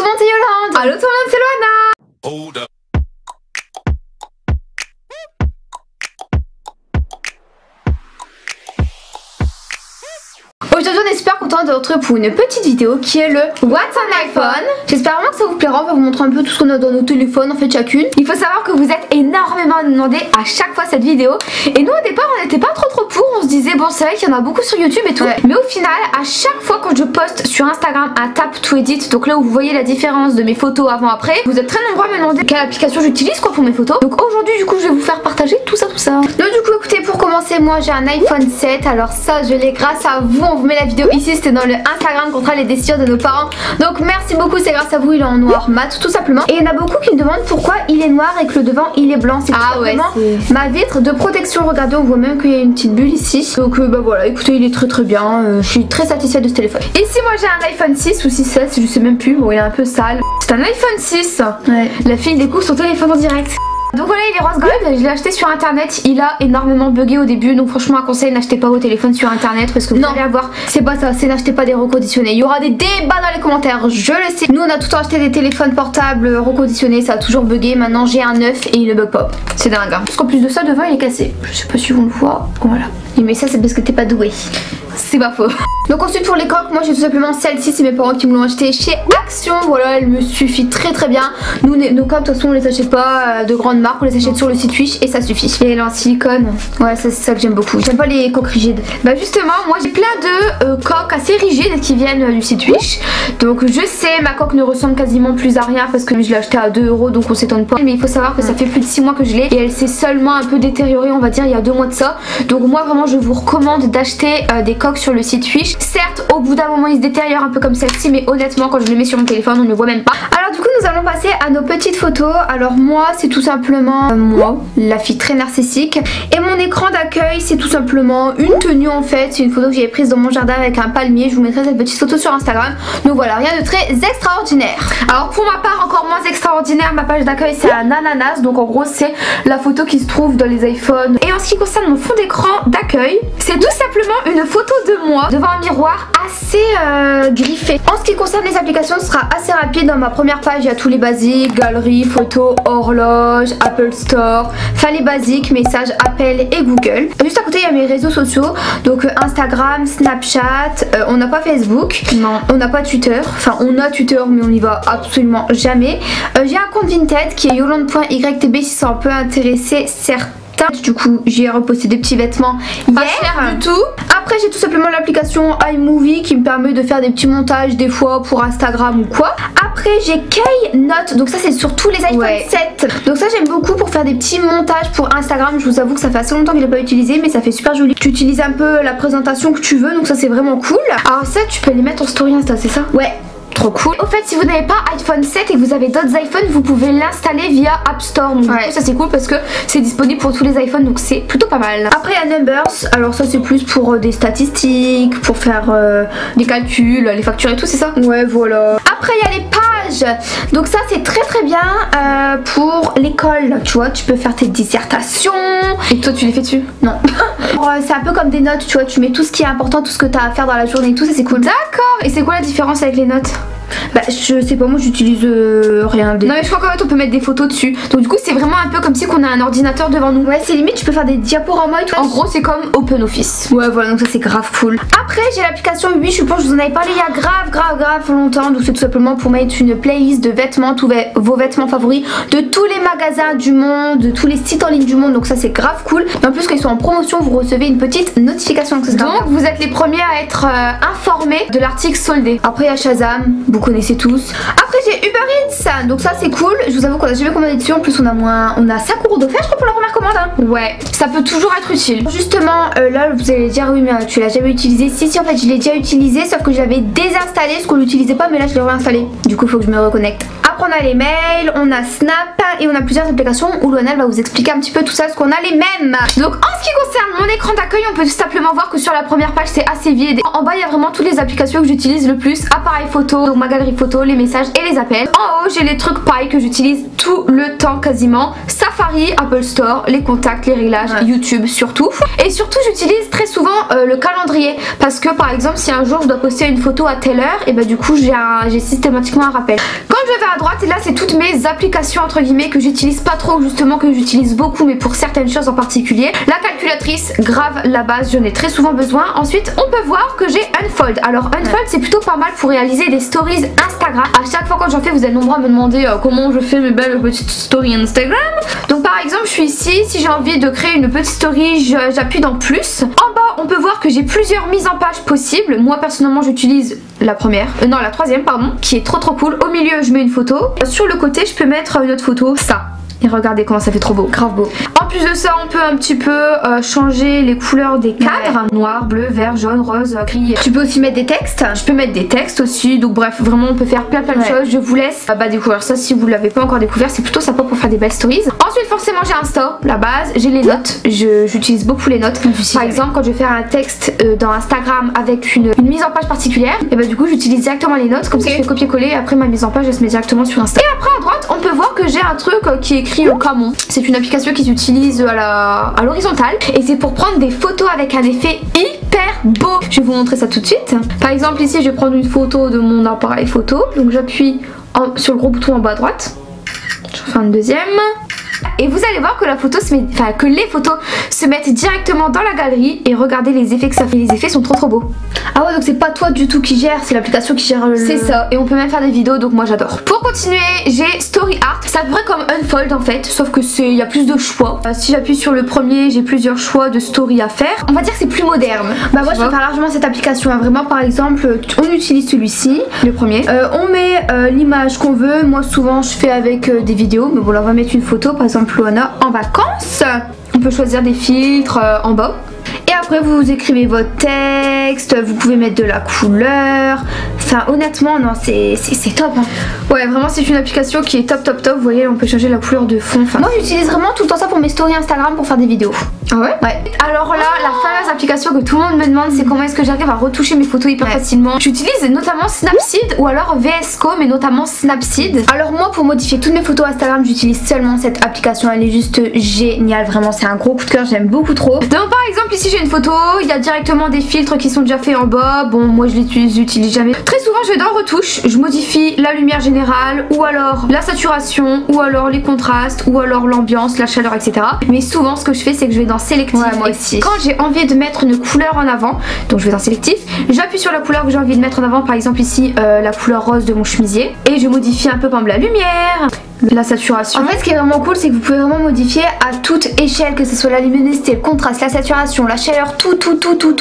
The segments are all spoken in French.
monde, c'est Yolande. Allô tout le monde, c'est Loana. Hold up. Aujourd'hui on est super content de vous retrouver pour une petite vidéo qui est le What's on iPhone. J'espère vraiment que ça vous plaira, on va vous montrer un peu tout ce qu'on a dans nos téléphones en fait chacune. Il faut savoir que vous êtes énormément demandé à chaque fois cette vidéo. Et nous au départ on n'était pas trop pour, on se disait bon c'est vrai qu'il y en a beaucoup sur YouTube et tout. Ouais. Mais au final à chaque fois quand je poste sur Instagram un tap to edit, donc là où vous voyez la différence de mes photos avant après, vous êtes très nombreux à me demander quelle application j'utilise quoi pour mes photos. Donc aujourd'hui du coup je vais vous faire partager tout ça. Donc du coup écoutez, pour commencer moi j'ai un iPhone 7, alors ça je l'ai grâce à vous, on vous met la vidéo ici, c'était dans le Instagram contre les décisions de nos parents. Donc merci beaucoup, c'est grâce à vous, il est en noir mat tout simplement. Et il y en a beaucoup qui me demandent pourquoi il est noir et que le devant il est blanc. C'est tout simplement ma vitre de protection. Regardez, on voit même qu'il y a une petite bulle ici. Donc bah voilà, écoutez, il est très bien. Je suis très satisfaite de ce téléphone. Ici moi j'ai un iPhone 6 ou 6S, je sais même plus, bon il est un peu sale. C'est un iPhone 6. Ouais. La fille découvre son téléphone en direct. Donc voilà, il est rose gold, je l'ai acheté sur internet, il a énormément bugué au début, donc franchement un conseil, n'achetez pas vos téléphones sur internet parce que vous allez avoir, c'est pas ça, c'est n'achetez pas des reconditionnés. Il y aura des débats dans les commentaires, je le sais. Nous on a tout le temps acheté des téléphones portables reconditionnés, ça a toujours bugué, maintenant j'ai un neuf et il ne bug pas. C'est dingue hein. Parce qu'en plus de ça, devant il est cassé, je sais pas si on le voit, voilà. Mais ça c'est parce que t'es pas doué. C'est pas faux. Donc ensuite pour les coques, moi j'ai tout simplement celle-ci, c'est mes parents qui me l'ont acheté chez Action. Voilà, elle me suffit très bien. Nous nos coques de toute façon on les achète pas de grandes marques, on les achète sur le site Wish et ça suffit. Et elle est en silicone, ouais ça c'est ça que j'aime beaucoup. J'aime pas les coques rigides. Bah justement moi j'ai plein de coques assez rigides qui viennent du site Wish. Donc je sais ma coque ne ressemble quasiment plus à rien parce que je l'ai acheté à 2 € donc on s'étonne pas. Mais il faut savoir que ça fait plus de 6 mois que je l'ai et elle s'est seulement un peu détériorée on va dire il y a 2 mois de ça. Donc moi vraiment je vous recommande d'acheter des coques sur le site Wish. Certes au bout d'un moment il se détériore un peu comme celle-ci, mais honnêtement quand je le mets sur mon téléphone on ne le voit même pas. Alors du coup nous allons passer à nos petites photos. Alors moi c'est tout simplement moi, la fille très narcissique, et mon écran d'accueil c'est tout simplement une tenue en fait. C'est une photo que j'avais prise dans mon jardin avec un palmier, je vous mettrai cette petite photo sur Instagram. Donc voilà, rien de très extraordinaire. Alors pour ma part encore moins extraordinaire, ma page d'accueil c'est un ananas, donc en gros c'est la photo qui se trouve dans les iPhones. Et en ce qui concerne mon fond d'écran d'accueil, c'est tout simplement une photo de moi devant un miroir assez griffé. En ce qui concerne les applications, ce sera assez rapide. Dans ma première page il y a tous les basiques, galerie, photo, horloge, Apple Store, enfin les basiques, messages, appels et Google. Juste à côté il y a mes réseaux sociaux, donc Instagram, Snapchat, on n'a pas Facebook, non, on n'a pas Twitter, enfin on a Twitter mais on n'y va absolument jamais. J'ai un compte Vinted qui est yolande.ytb si ça en peut intéresser certains. Du coup j'ai reposté des petits vêtements pas cher du tout. Après j'ai tout simplement l'application iMovie qui me permet de faire des petits montages des fois pour Instagram ou quoi. Après j'ai Keynote, donc ça c'est sur tous les iPhone 7. Donc ça j'aime beaucoup pour faire des petits montages pour Instagram. Je vous avoue que ça fait assez longtemps que je l'ai pas utilisé mais ça fait super joli. Tu utilises un peu la présentation que tu veux, donc ça c'est vraiment cool. Alors ça tu peux les mettre en story Insta, c'est ça? Ouais. Trop cool. Au fait si vous n'avez pas iPhone 7 et que vous avez d'autres iPhones, vous pouvez l'installer via App Store. Donc du coup ça c'est cool parce que c'est disponible pour tous les iPhones, donc c'est plutôt pas mal. Après il y a Numbers, alors ça c'est plus pour des statistiques, pour faire des calculs, les factures et tout, c'est ça? Ouais voilà. Après il y a les pages, donc ça c'est très bien pour l'école, tu vois, tu peux faire tes dissertations. Et toi tu les fais dessus? Non. C'est un peu comme des notes, tu vois, tu mets tout ce qui est important, tout ce que tu as à faire dans la journée et tout, ça c'est cool. D'accord. Et c'est quoi la différence avec les notes? Bah je sais pas, moi j'utilise rien. Non mais je crois qu'en fait on peut mettre des photos dessus. Donc du coup c'est vraiment un peu comme si on a un ordinateur devant nous. Ouais c'est limite tu peux faire des diaporamas et tout. En gros c'est comme OpenOffice. Ouais voilà, donc ça c'est grave cool. Après j'ai l'application Wish, je pense que je vous en avais parlé il y a grave longtemps. Donc c'est tout simplement pour mettre une playlist de vêtements, tous vos vêtements favoris de tous les magasins du monde, de tous les sites en ligne du monde. Donc ça c'est grave cool. Et en plus quand ils sont en promotion vous recevez une petite notification. Donc vous êtes les premiers à être informés de l'article soldé. Après il y a Shazam, vous connaissez tous. Après j'ai Uber Eats, donc ça c'est cool. Je vous avoue qu'on a jamais commandé dessus, en plus on a 5 € d'offert je crois pour la première commande hein. Ouais, ça peut toujours être utile. Justement là vous allez dire oui mais tu l'as jamais utilisé. Si en fait je l'ai déjà utilisé, sauf que je l'avais désinstallé parce qu'on l'utilisait pas, mais là je l'ai réinstallé. Du coup il faut que je me reconnecte. Après on a les mails, on a Snap et on a plusieurs applications où Loana va vous expliquer un petit peu tout ça, parce qu'on a les mêmes. Donc en ce qui concerne mon écran d'accueil, on peut tout simplement voir que sur la première page c'est assez vide. En bas il y a vraiment toutes les applications que j'utilise le plus. Appareil photo, donc ma galerie photo, les messages et les appels. En haut j'ai les trucs pareil que j'utilise tout le temps quasiment. Safari, Apple Store, les contacts, les réglages, YouTube surtout. Et surtout j'utilise très souvent le calendrier, parce que par exemple si un jour je dois poster une photo à telle heure, et bah du coup j'ai systématiquement un rappel. Quand je vais à droite, et là c'est toutes mes applications entre guillemets que j'utilise pas trop, justement que j'utilise beaucoup mais pour certaines choses en particulier. La calculatrice, grave la base, j'en ai très souvent besoin. Ensuite on peut voir que j'ai Unfold. Alors Unfold c'est plutôt pas mal pour réaliser des stories Instagram. À chaque fois quand j'en fais, vous êtes nombreux à me demander comment je fais mes belles petites stories Instagram. Donc par exemple je suis ici, si j'ai envie de créer une petite story, j'appuie dans plus. En bas on peut voir que j'ai plusieurs mises en page possibles. Moi personnellement j'utilise la troisième pardon, qui est trop cool. Au milieu je mets une photo, sur le côté je peux mettre une autre photo, ça. Et regardez comment ça fait trop beau, grave beau. En plus de ça, on peut un petit peu changer les couleurs des cadres. Ouais. Noir, bleu, vert, jaune, rose, gris. Tu peux aussi mettre des textes. Je peux mettre des textes aussi. Donc bref, vraiment on peut faire plein de choses. Je vous laisse découvrir ça si vous l'avez pas encore découvert. C'est plutôt sympa pour faire des belles stories. Ensuite forcément j'ai Insta, la base. J'ai les notes. J'utilise beaucoup les notes. Par exemple quand je vais faire un texte dans Instagram avec une mise en page particulière, et bah du coup j'utilise directement les notes. Comme ça je fais copier-coller. Après ma mise en page elle se met directement sur Insta. Et après à droite on peut voir que j'ai un truc qui est écrit Camon. C'est une application qui s'utilise à l'horizontale et c'est pour prendre des photos avec un effet hyper beau. Je vais vous montrer ça tout de suite. Par exemple ici je vais prendre une photo de mon appareil photo. Donc j'appuie sur le gros bouton en bas à droite. Je fais une deuxième. Et vous allez voir que la photo se met, que les photos se mettent directement dans la galerie. Et regardez les effets que ça fait. Les effets sont trop beaux. Ah ouais, donc c'est pas toi du tout qui gère, c'est l'application qui gère le... C'est ça, et on peut même faire des vidéos, donc moi j'adore. Pour continuer, j'ai Story Art. C'est à peu près comme Unfold en fait, sauf que il y a plus de choix. Si j'appuie sur le premier, j'ai plusieurs choix de story à faire. On va dire que c'est plus moderne. Bah moi je préfère largement cette application, hein. Vraiment par exemple, on utilise celui-ci, le premier. On met l'image qu'on veut. Moi souvent je fais avec des vidéos, mais bon là on va mettre une photo, par exemple Loana en vacances. On peut choisir des filtres en bas. Et après vous écrivez votre texte, vous pouvez mettre de la couleur. Enfin honnêtement non c'est top hein. Ouais vraiment c'est une application qui est top. Vous voyez on peut changer la couleur de fond. Enfin, moi j'utilise vraiment tout le temps ça pour mes stories Instagram pour faire des vidéos. Ah ouais? Ouais. Alors là la fameuse application que tout le monde me demande c'est comment est-ce que j'arrive à retoucher mes photos hyper facilement. J'utilise notamment Snapseed ou alors VS Code mais notamment Snapseed. Alors moi pour modifier toutes mes photos Instagram j'utilise seulement cette application, elle est juste géniale, vraiment c'est un gros coup de cœur, j'aime beaucoup trop. Donc par exemple ici j'ai une photo, il y a directement des filtres qui sont déjà faits en bas. Bon moi je les utilise jamais. Très souvent je vais dans retouche, je modifie la lumière générale ou alors la saturation ou alors les contrastes ou alors l'ambiance, la chaleur etc. Mais souvent ce que je fais c'est que je vais dans sélectif. Ouais, moi aussi. Quand j'ai envie de mettre une couleur en avant, donc je vais dans sélectif, j'appuie sur la couleur que j'ai envie de mettre en avant, par exemple ici la couleur rose de mon chemisier, et je modifie un peu par exemple la lumière, la saturation. En fait ce qui est vraiment cool c'est que vous pouvez vraiment modifier à toute échelle, que ce soit la luminosité, le contraste, la saturation, la chaleur, tout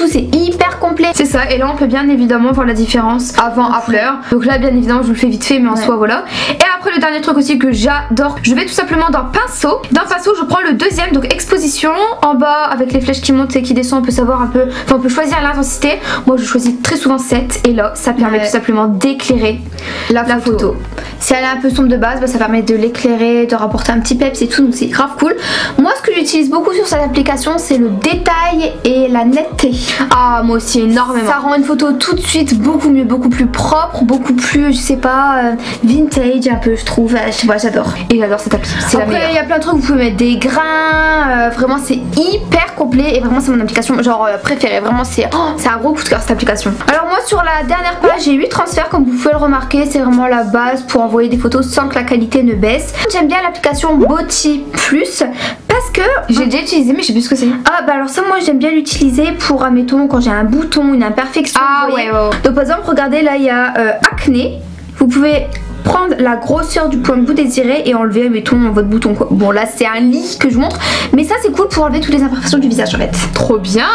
c'est hyper complet. C'est ça, et là on peut bien évidemment voir la différence avant après. Donc là bien évidemment je vous le fais vite fait mais en soi voilà. Et après le dernier truc aussi que j'adore, je vais tout simplement dans pinceau. Dans pinceau je prends le deuxième, donc exposition. En bas avec les flèches qui montent et qui descendent on peut savoir un peu, enfin on peut choisir l'intensité. Moi je choisis très souvent 7 et là ça permet tout simplement d'éclairer la photo. Si elle est un peu sombre de base, bah, ça permet de l'éclairer, de rapporter un petit peps et tout, donc c'est grave cool. Moi ce que j'utilise beaucoup sur cette application c'est le détail et la netteté. Ah moi aussi énormément. Ça rend une photo tout de suite beaucoup mieux, beaucoup plus propre, beaucoup plus je sais pas vintage un peu je trouve. Je sais pas, j'adore. Et j'adore cette appli, c'est la meilleure. Après il y a plein de trucs, vous pouvez mettre des grains, vraiment c'est hyper complet et vraiment c'est mon application genre préférée. Vraiment c'est un gros coup de cœur cette application. Alors moi sur la dernière page j'ai 8 transferts comme vous pouvez le remarquer, c'est vraiment la base pour envoyer des photos sans que la qualité ne baisse. J'aime bien l'application Boti Plus parce que j'ai déjà utilisé mais je sais plus ce que c'est. Ah bah alors ça moi j'aime bien l'utiliser pour admettons quand j'ai un bouton, une imperfection. Ah ouais. Donc par exemple regardez là il y a acné, vous pouvez prendre la grosseur du point que vous désirez et enlever mettons votre bouton quoi. Bon là c'est un lit que je vous montre mais ça c'est cool pour enlever toutes les imperfections du visage en fait. Trop bien.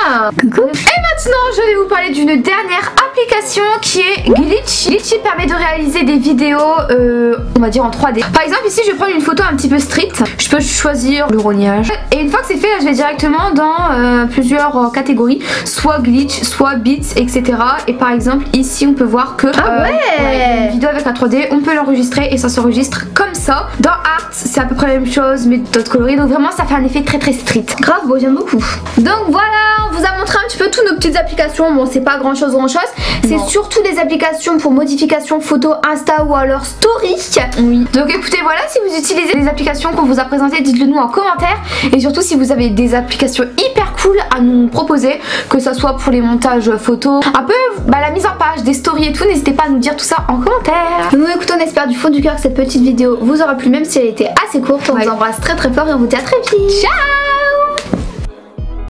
Coucou. Et maintenant je vais vous parler d'une dernière application qui est Glitch. Glitch permet de réaliser des vidéos on va dire en 3D. Par exemple ici je vais prendre une photo un petit peu street, je peux choisir le rognage et une fois que c'est fait là je vais directement dans plusieurs catégories, soit glitch, soit beats etc. Et par exemple ici on peut voir que une vidéo avec la 3D on peut l'enregistrer et ça s'enregistre comme ça. Dans Art c'est à peu près la même chose mais d'autres coloris, donc vraiment ça fait un effet très street. Grave beau, j'aime beaucoup. Donc voilà, on vous a montré un petit peu toutes nos petites applications. Bon c'est pas grand chose, c'est surtout des applications pour modification photo Insta ou alors story. Oui. Donc écoutez voilà, si vous utilisez les applications qu'on vous a présentées dites-le nous en commentaire et surtout si vous avez des applications hyper cool à nous proposer, que ça soit pour les montages photos, un peu la mise en page, des stories et tout, n'hésitez pas à nous dire tout ça en commentaire. Nous écoutons, on espère du fond du cœur que cette petite vidéo vous aura plu, même si elle était assez courte. On vous embrasse très très fort et on vous dit à très vite. Ciao.